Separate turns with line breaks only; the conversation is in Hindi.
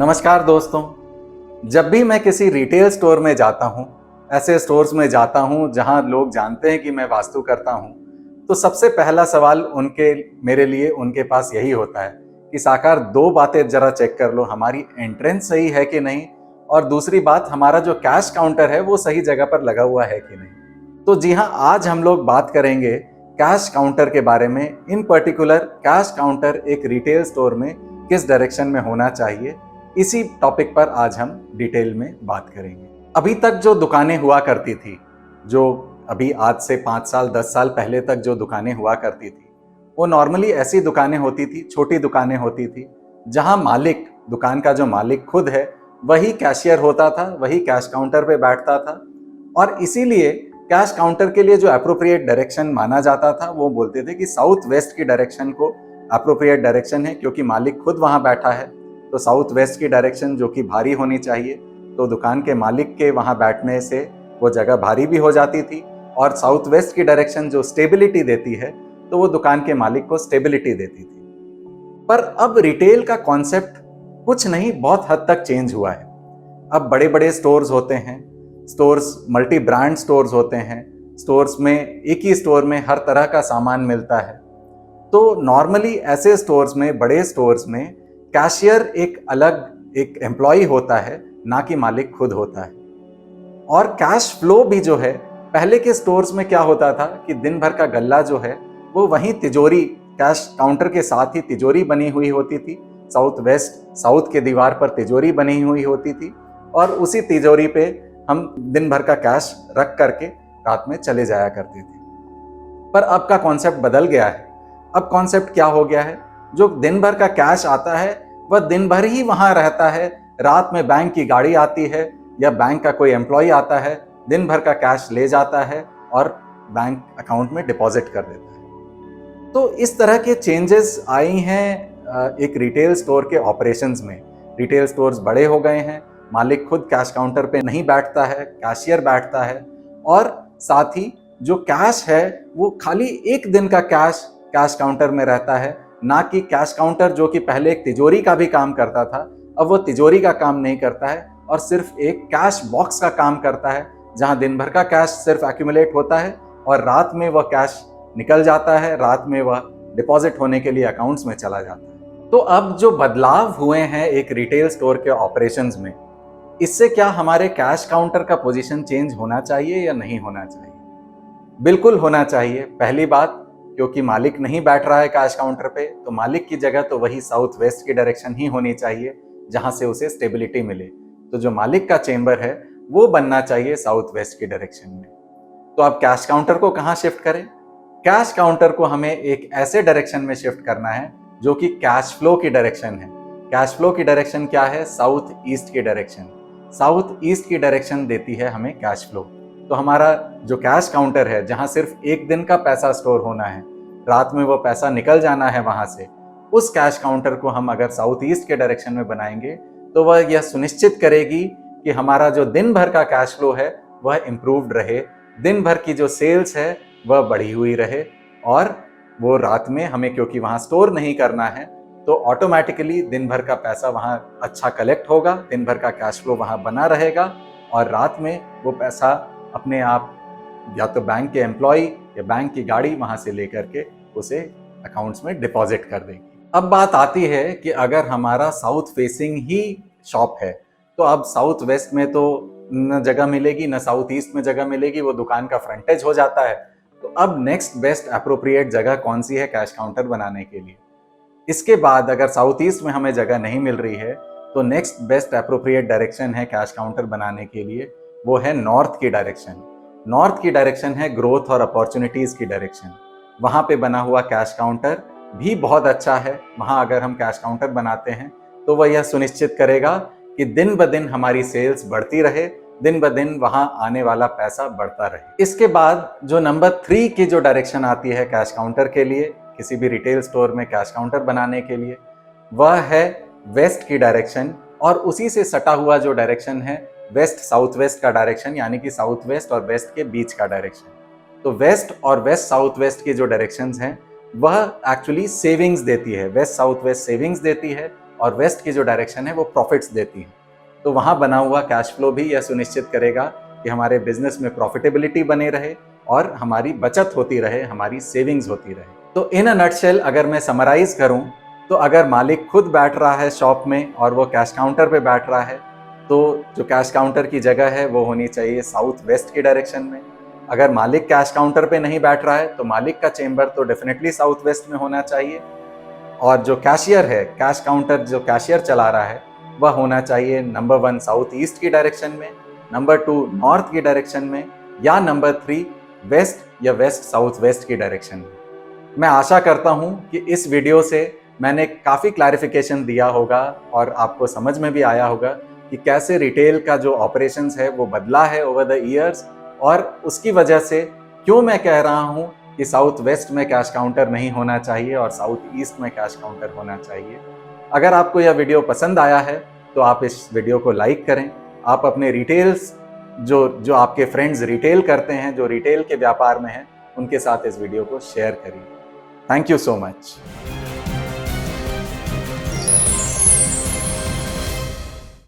नमस्कार दोस्तों। जब भी मैं किसी रिटेल स्टोर में जाता हूँ, ऐसे स्टोर्स में जाता हूँ जहाँ लोग जानते हैं कि मैं वास्तु करता हूँ, तो सबसे पहला सवाल मेरे लिए उनके पास यही होता है कि साकार दो बातें जरा चेक कर लो, हमारी एंट्रेंस सही है कि नहीं, और दूसरी बात हमारा जो कैश काउंटर है वो सही जगह पर लगा हुआ है कि नहीं। तो जी हाँ, आज हम लोग बात करेंगे कैश काउंटर के बारे में। इन पर्टिकुलर कैश काउंटर एक रिटेल स्टोर में किस डायरेक्शन में होना चाहिए, इसी टॉपिक पर आज हम डिटेल में बात करेंगे। अभी तक जो दुकानें हुआ करती थी, जो अभी आज से 5 साल 10 साल पहले तक जो दुकानें हुआ करती थी, वो नॉर्मली ऐसी दुकानें होती थी, छोटी दुकानें होती थी, जहां मालिक, दुकान का जो मालिक खुद है, वही कैशियर होता था, वही कैश काउंटर पे बैठता था। और इसीलिए कैश काउंटर के लिए जो अप्रोप्रिएट डायरेक्शन माना जाता था, वो बोलते थे कि साउथ वेस्ट की डायरेक्शन को अप्रोप्रिएट डायरेक्शन है, क्योंकि मालिक खुद वहां बैठा है। तो साउथ वेस्ट की डायरेक्शन जो कि भारी होनी चाहिए, तो दुकान के मालिक के वहां बैठने से वो जगह भारी भी हो जाती थी। और साउथ वेस्ट की डायरेक्शन जो स्टेबिलिटी देती है, तो वो दुकान के मालिक को स्टेबिलिटी देती थी। पर अब रिटेल का कॉन्सेप्ट कुछ नहीं, बहुत हद तक चेंज हुआ है। अब बड़े बड़े स्टोर्स होते हैं, स्टोर्स मल्टी ब्रांड स्टोर्स होते हैं। स्टोर्स में, एक ही स्टोर में हर तरह का सामान मिलता है। तो नॉर्मली ऐसे स्टोर्स में, बड़े स्टोर्स में कैशियर एक एम्प्लॉय होता है, ना कि मालिक खुद होता है। और कैश फ्लो भी जो है, पहले के स्टोर्स में क्या होता था कि दिन भर का गल्ला जो है वो वहीं तिजोरी, कैश काउंटर के साथ ही तिजोरी बनी हुई होती थी। साउथ के दीवार पर तिजोरी बनी हुई होती थी, और उसी तिजोरी पे हम दिन भर का कैश रख करके रात में चले जाया करते थे। पर अब का कॉन्सेप्ट बदल गया है। अब कॉन्सेप्ट क्या हो गया है, जो दिन भर का कैश आता है वह दिन भर ही वहां रहता है। रात में बैंक की गाड़ी आती है या बैंक का कोई एम्प्लॉय आता है, दिन भर का कैश ले जाता है और बैंक अकाउंट में डिपॉजिट कर देता है। तो इस तरह के चेंजेस आई हैं एक रिटेल स्टोर के ऑपरेशंस में। रिटेल स्टोर्स बड़े हो गए हैं, मालिक खुद कैश काउंटर पे नहीं बैठता है, कैशियर बैठता है। और साथ ही जो कैश है वो खाली एक दिन का कैश काउंटर में रहता है, ना कि कैश काउंटर जो कि पहले एक तिजोरी का भी काम करता था, अब वो तिजोरी का काम नहीं करता है और सिर्फ एक कैश बॉक्स का काम करता है, जहां दिन भर का कैश सिर्फ एक्यूमुलेट होता है और रात में वह कैश निकल जाता है, रात में वह डिपॉजिट होने के लिए अकाउंट्स में चला जाता है। तो अब जो बदलाव हुए हैं एक रिटेल स्टोर के ऑपरेशंस में, इससे क्या हमारे कैश काउंटर का पोजीशन चेंज होना चाहिए या नहीं होना चाहिए? बिल्कुल होना चाहिए। पहली बात, क्योंकि मालिक नहीं बैठ रहा है कैश काउंटर पे, तो मालिक की जगह तो वही साउथ वेस्ट की डायरेक्शन ही होनी चाहिए, जहां से उसे स्टेबिलिटी मिले। तो जो मालिक का चेंबर है वो बनना चाहिए साउथ वेस्ट की डायरेक्शन में। तो अब कैश काउंटर को कहां शिफ्ट करें? कैश काउंटर को हमें एक ऐसे डायरेक्शन में शिफ्ट करना है जो कि कैश फ्लो की डायरेक्शन है। कैश फ्लो की डायरेक्शन क्या है? साउथ ईस्ट की डायरेक्शन। साउथ ईस्ट की डायरेक्शन देती है हमें कैश फ्लो। तो हमारा जो कैश काउंटर है, जहां सिर्फ एक दिन का पैसा स्टोर होना है, रात में वो पैसा निकल जाना है वहां से, उस कैश काउंटर को हम अगर साउथ ईस्ट के डायरेक्शन में बनाएंगे, तो वह यह सुनिश्चित करेगी कि हमारा जो दिन भर का कैश फ्लो है वह इंप्रूव्ड रहे, दिन भर की जो सेल्स है वह बढ़ी हुई रहे। और वो रात में हमें, क्योंकि वहां स्टोर नहीं करना है, तो ऑटोमेटिकली दिन भर का पैसा वहां अच्छा कलेक्ट होगा, दिन भर का कैश फ्लो वहां बना रहेगा, और रात में वो पैसा अपने आप या तो बैंक के एम्प्लॉय या बैंक की गाड़ी वहां से लेकर के उसे अकाउंट्स में डिपॉजिट कर देगी। अब बात आती है कि अगर हमारा साउथ फेसिंग ही शॉप है, तो अब साउथ वेस्ट में तो न जगह मिलेगी, न साउथ ईस्ट में जगह मिलेगी, वो दुकान का फ्रंटेज हो जाता है। तो अब नेक्स्ट बेस्ट अप्रोप्रिएट जगह कौन सी है कैश काउंटर बनाने के लिए? इसके बाद अगर साउथ ईस्ट में हमें जगह नहीं मिल रही है, तो नेक्स्ट बेस्ट अप्रोप्रिएट डायरेक्शन है कैश काउंटर बनाने के लिए, वो है नॉर्थ की डायरेक्शन। नॉर्थ की डायरेक्शन है ग्रोथ और अपॉर्चुनिटीज की डायरेक्शन। वहां पे बना हुआ कैश काउंटर भी बहुत अच्छा है। वहां अगर हम कैश काउंटर बनाते हैं तो वह यह सुनिश्चित करेगा कि दिन ब दिन हमारी सेल्स बढ़ती रहे, दिन ब दिन वहां आने वाला पैसा बढ़ता रहे। इसके बाद जो नंबर 3 की जो डायरेक्शन आती है कैश काउंटर के लिए, किसी भी रिटेल स्टोर में कैश काउंटर बनाने के लिए, वह है वेस्ट की डायरेक्शन। और उसी से सटा हुआ जो डायरेक्शन है वेस्ट साउथ वेस्ट का डायरेक्शन, यानी कि साउथ वेस्ट और वेस्ट के बीच का डायरेक्शन। तो वेस्ट और वेस्ट साउथ वेस्ट की जो डायरेक्शंस हैं वह एक्चुअली सेविंग्स देती है, वेस्ट साउथ वेस्ट सेविंग्स देती है, और वेस्ट की जो डायरेक्शन है वो प्रॉफिट्स देती है। तो वहाँ बना हुआ कैश फ्लो भी यह सुनिश्चित करेगा कि हमारे बिजनेस में प्रॉफिटेबिलिटी बनी रहे और हमारी बचत होती रहे, हमारी सेविंग्स होती रहे। तो इन अ नटशेल अगर मैं समराइज करूं, तो अगर मालिक खुद बैठ रहा है शॉप में और वो कैश काउंटर पे बैठ रहा है, तो जो कैश काउंटर की जगह है वो होनी चाहिए साउथ वेस्ट की डायरेक्शन में। अगर मालिक कैश काउंटर पे नहीं बैठ रहा है तो मालिक का चेंबर तो डेफिनेटली साउथ वेस्ट में होना चाहिए, और जो कैशियर है, कैश काउंटर जो कैशियर चला रहा है, वह होना चाहिए नंबर 1 साउथ ईस्ट की डायरेक्शन में, नंबर 2 नॉर्थ की डायरेक्शन में, या नंबर 3 वेस्ट या वेस्ट साउथ वेस्ट की डायरेक्शन में। मैं आशा करता हूं कि इस वीडियो से मैंने काफ़ी क्लैरिफिकेशन दिया होगा और आपको समझ में भी आया होगा कि कैसे रिटेल का जो ऑपरेशंस है वो बदला है ओवर द ईयर्स, और उसकी वजह से क्यों मैं कह रहा हूं कि साउथ वेस्ट में कैश काउंटर नहीं होना चाहिए और साउथ ईस्ट में कैश काउंटर होना चाहिए। अगर आपको यह वीडियो पसंद आया है तो आप इस वीडियो को लाइक करें। आप अपने रिटेल्स जो आपके फ्रेंड्स रिटेल करते हैं, जो रिटेल के व्यापार में हैं, उनके साथ इस वीडियो को शेयर करिए। Thank you so much.